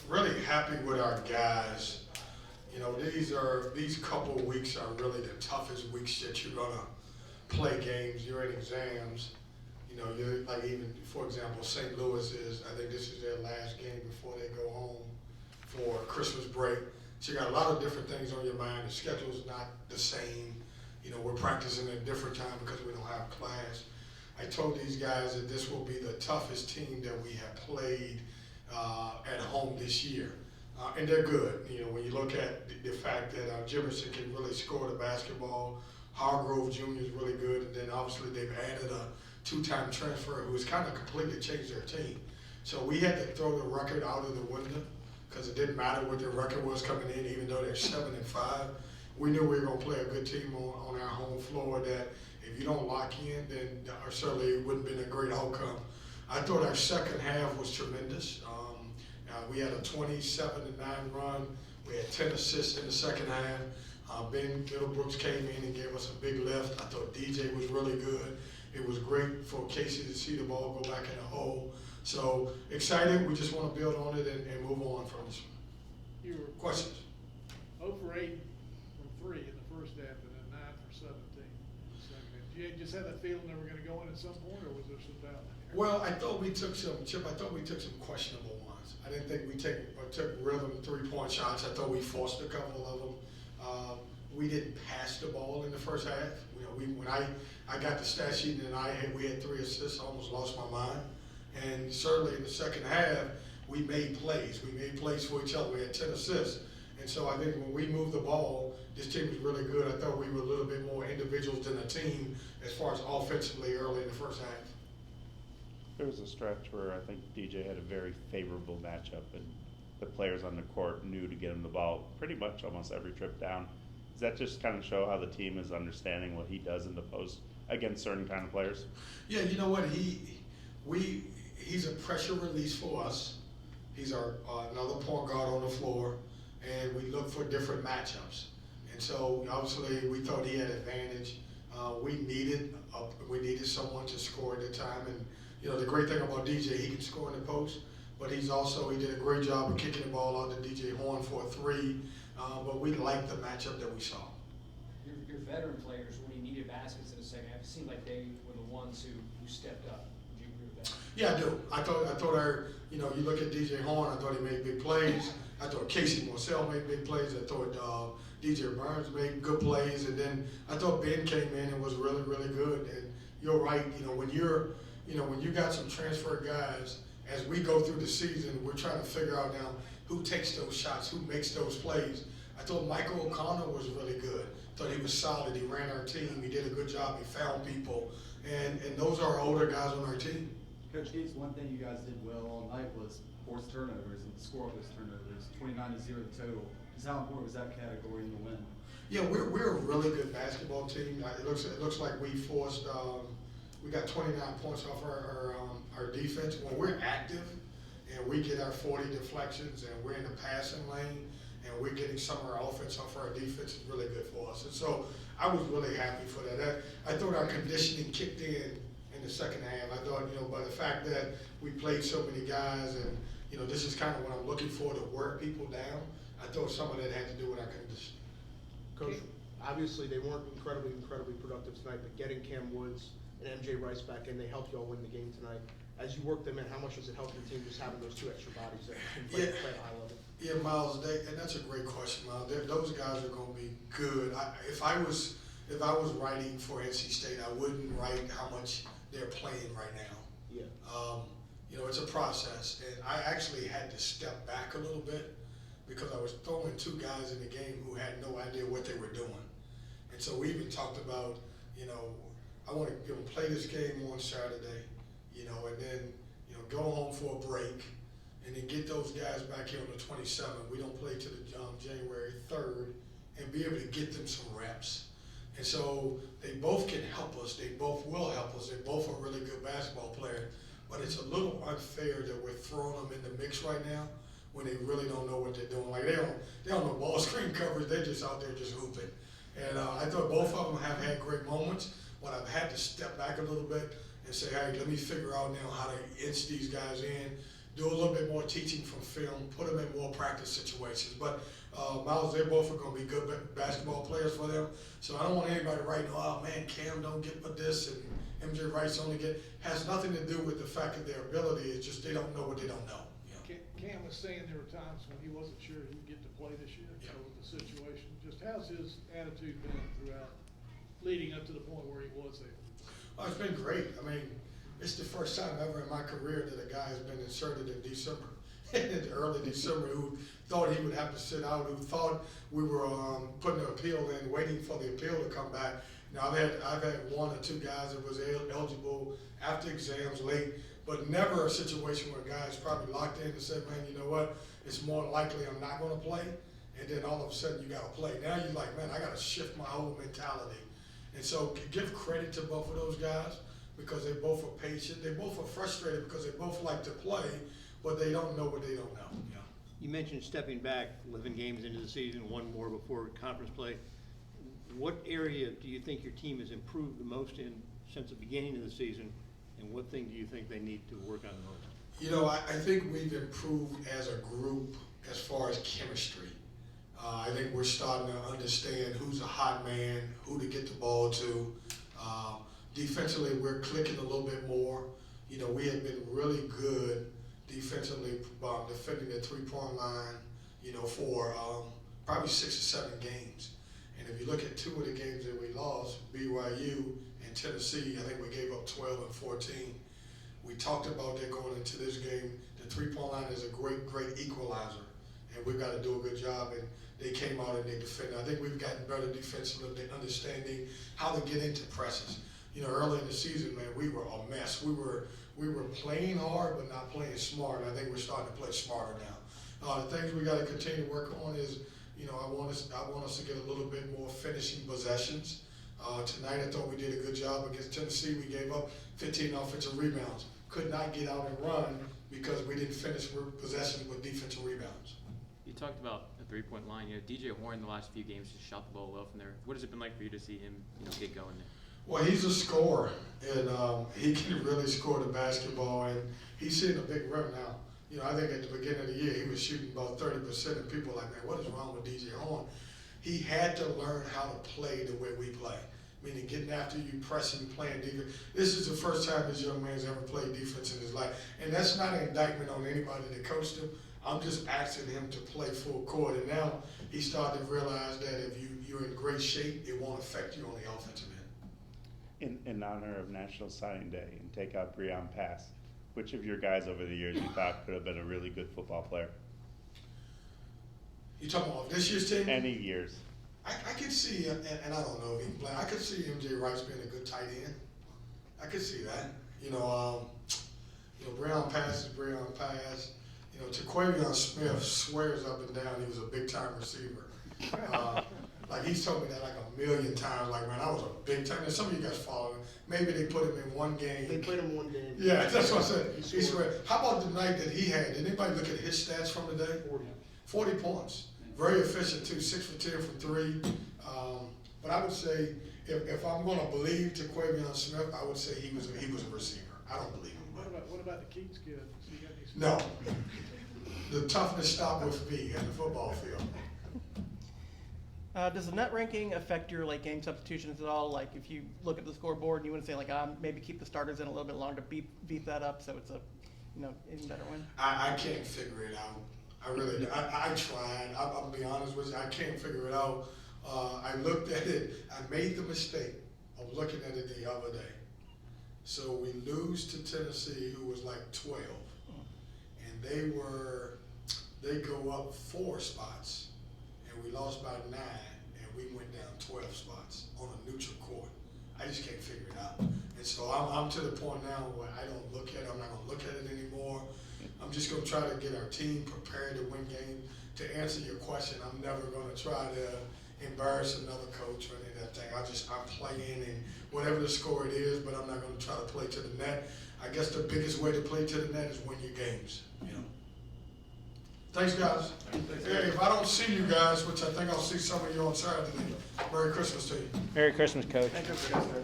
really happy with our guys. You know, these couple of weeks are really the toughest weeks that you're gonna play games. You're in exams. You know, you're like, even for example, St. Louis is. I think this is their last game before they go home for Christmas break. So you got a lot of different things on your mind. The schedule's not the same. You know, we're practicing at a different time because we don't have class. I told these guys that this will be the toughest team that we have played at home this year. And they're good. You know, when you look at the fact that Jimerson can really score the basketball, Hargrove Jr. is really good, and then obviously they've added a two-time transfer who has kind of completely changed their team. So we had to throw the record out of the window because it didn't matter what their record was coming in, even though they're 7-5. We knew we were going to play a good team on our home floor that if you don't lock in, then certainly it wouldn't have been a great outcome. I thought our second half was tremendous. We had a 27-9 run. We had 10 assists in the second half. Ben Middlebrooks came in and gave us a big lift. I thought DJ was really good. It was great for Casey to see the ball go back in the hole. So excited. We just want to build on it and move on from this one. You were Questions? 0 for 8 from 3 in the first half and then 9 for 17 in the second half. Did you just have that feeling they were going to go in at some point, or was there some doubt in there? Well, I thought we took some, Chip, I thought we took some questionable ones. I didn't think we took rhythm 3-point shots. I thought we forced a couple of them. We didn't pass the ball in the first half. You know, when I got the stat sheet and we had 3 assists, I almost lost my mind. And certainly in the second half, we made plays. We made plays for each other. We had 10 assists. And so I think when we moved the ball, this team was really good. I thought we were a little bit more individuals than a team as far as offensively early in the first half. There was a stretch where I think DJ had a very favorable matchup, and the players on the court knew to get him the ball pretty much almost every trip down. Does that just kind of show how the team is understanding what he does in the post against certain kind of players? Yeah, you know what? He's a pressure release for us. He's our another point guard on the floor, and we look for different matchups. And so obviously we thought he had advantage. We needed someone to score at the time, and you know the great thing about DJ, he can score in the post, but he did a great job of kicking the ball out to DJ Horn for a 3. But we liked the matchup that we saw. Your veteran players, when he needed baskets in the second half, it seemed like they were the ones who stepped up. Would you agree with that? Yeah, I do. I thought you know, you look at DJ Horn, I thought he made big plays. I thought Casey Marcel made big plays. I thought DJ Burns made good plays, and then I thought Ben came in and was really, really good. And you're right. You know, when you got some transfer guys, as we go through the season, we're trying to figure out now who takes those shots, who makes those plays. I thought Michael O'Connor was really good. Thought he was solid. He ran our team. He did a good job. He found people, and those are older guys on our team. Coach Keatts, one thing you guys did well all night was force turnovers and score those turnovers. 29-0 total. Just how important was that category in the win? Yeah, we're a really good basketball team. It looks like we forced. We got 29 points off our defense. When we're active and we get our 40 deflections and we're in the passing lane and we're getting some of our offense off our defense, is really good for us. And so I was really happy for that. I thought our conditioning kicked in the second half. I thought, you know, by the fact that we played so many guys, and you know, this is kind of what I'm looking for, to work people down. I thought some of that had to do with our conditioning. Coach, obviously they weren't incredibly productive tonight, but getting Cam Woods and MJ Rice back in, they helped you all win the game tonight. As you work them in, how much does it help your team just having those 2 extra bodies that can play at a high level? Yeah, Miles, and that's a great question, Miles. Those guys are going to be good. If I was writing for NC State, I wouldn't write how much they're playing right now. Yeah. You know, it's a process, and I actually had to step back a little bit because I was throwing 2 guys in the game who had no idea what they were doing. And so we even talked about, you know, I want to play this game on Saturday, you know, and then, you know, go home for a break, and then get those guys back here on the 27th. We don't play till the January 3rd, and be able to get them some reps. And so they both can help us. They both will help us. They both are really good basketball players. But it's a little unfair that we're throwing them in the mix right now when they really don't know what they're doing. Like they don't know ball screen coverage. They're just out there just hooping. And I thought both of them have had great moments, but I've had to step back a little bit and say, hey, let me figure out now how to inch these guys in, do a little bit more teaching from film, put them in more practice situations. But Miles, they both are going to be good basketball players for them. So I don't want anybody writing, oh man, Cam don't get for this and MJ Rice only get. Has nothing to do with the fact of their ability. It's just they don't know what they don't know. Cam was saying there were times when he wasn't sure he'd get to play this year, Yeah. with the situation. Just how's his attitude been throughout, leading up to the point where he was there? Oh, it's been great. I mean, it's the first time ever in my career that a guy has been inserted in December, in early December, who thought he would have to sit out, who thought we were putting an appeal in, waiting for the appeal to come back. Now, I've had one or two guys that was eligible after exams late, but never a situation where a guy's probably locked in and said, man, you know what, it's more likely I'm not going to play, and then all of a sudden you got to play. Now you're like, man, I got to shift my whole mentality. And so give credit to both of those guys because they both are patient. They both are frustrated because they both like to play, but they don't know what they don't know. Yeah. You mentioned stepping back 11 games into the season, one more before conference play. What area do you think your team has improved the most in since the beginning of the season, and what thing do you think they need to work on the most? You know, I think we've improved as a group as far as chemistry. I think we're starting to understand who's a hot man, who to get the ball to. Defensively, we're clicking a little bit more. You know, we have been really good defensively defending the three-point line, you know, for probably 6 or 7 games. And if you look at 2 of the games that we lost, BYU and Tennessee, I think we gave up 12 and 14. We talked about that going into this game. The three-point line is a great equalizer, and we've got to do a good job. And they came out and they defended. I think we've gotten better defensively, understanding how to get into presses. You know, early in the season, man, we were a mess. We were playing hard, but not playing smart. And I think we're starting to play smarter now. The things we got to continue to work on is, you know, I want us to get a little bit more finishing possessions. Tonight, I thought we did a good job against Tennessee. We gave up 15 offensive rebounds. Could not get out and run because we didn't finish possessions with defensive rebounds. You talked about the three-point line. You know, DJ Horn the last few games just shot the ball well from there. What has it been like for you to see him, you know, get going there? Well, he's a scorer, and he can really score the basketball, and he's hitting a big rim now. You know, I think at the beginning of the year, he was shooting about 30%, and people were like, man, what is wrong with DJ Horn? He had to learn how to play the way we play, meaning getting after you, pressing, playing defense. This is the first time this young man's ever played defense in his life, and that's not an indictment on anybody that coached him. I'm just asking him to play full court, and now he's starting to realize that if you're in great shape, it won't affect you on the offensive end. In honor of National Signing Day and take out Breon Pass, which of your guys over the years you thought could have been a really good football player? You talking about this year's team? Any years. I could see, and I don't know if he can play, I could see MJ Rice being a good tight end. I could see that. You know, Breon Pass is Breon Pass. You know, Taquavion Smith swears up and down he was a big-time receiver. Like, he's told me that like a million times, like, man, I was a big-time, and some of you guys follow him. Maybe they put him in one game. They played him one game. Yeah, that's what I said. He He scored. swear. How about the night that he had? Did anybody look at his stats from the day? 40 points. Very efficient, too, 6 for 10 from 3. But I would say, if I'm going to believe Taquavion Smith, I would say he was a receiver. I don't believe him. What about the Keatts kid? Has he got any No. The toughness stopped with me in the football field. Does the net ranking affect your game substitutions at all? Like if you look at the scoreboard and you want to say maybe keep the starters in a little bit longer to beef that up so it's a even better win? I can't figure it out. I really do. I tried. I'll be honest with you. I can't figure it out. I looked at it. I made the mistake of looking at it the other day. So we lose to Tennessee, who was like 12, and they go up 4 spots, and we lost by 9, and we went down 12 spots on a neutral court. I just can't figure it out. And so I'm to the point now where I don't look at it. I'm not going to look at it anymore. I'm just going to try to get our team prepared to win games. To answer your question, I'm never going to try to embarrass another coach or any of that thing. I'm playing, and whatever the score it is, but I'm not going to try to play to the net. I guess the biggest way to play to the net is win your games. You know. Thanks, guys. Hey, if I don't see you guys, which I think I'll see some of you on Saturday, Merry Christmas to you. Merry Christmas, Coach. Thank you for that, Coach.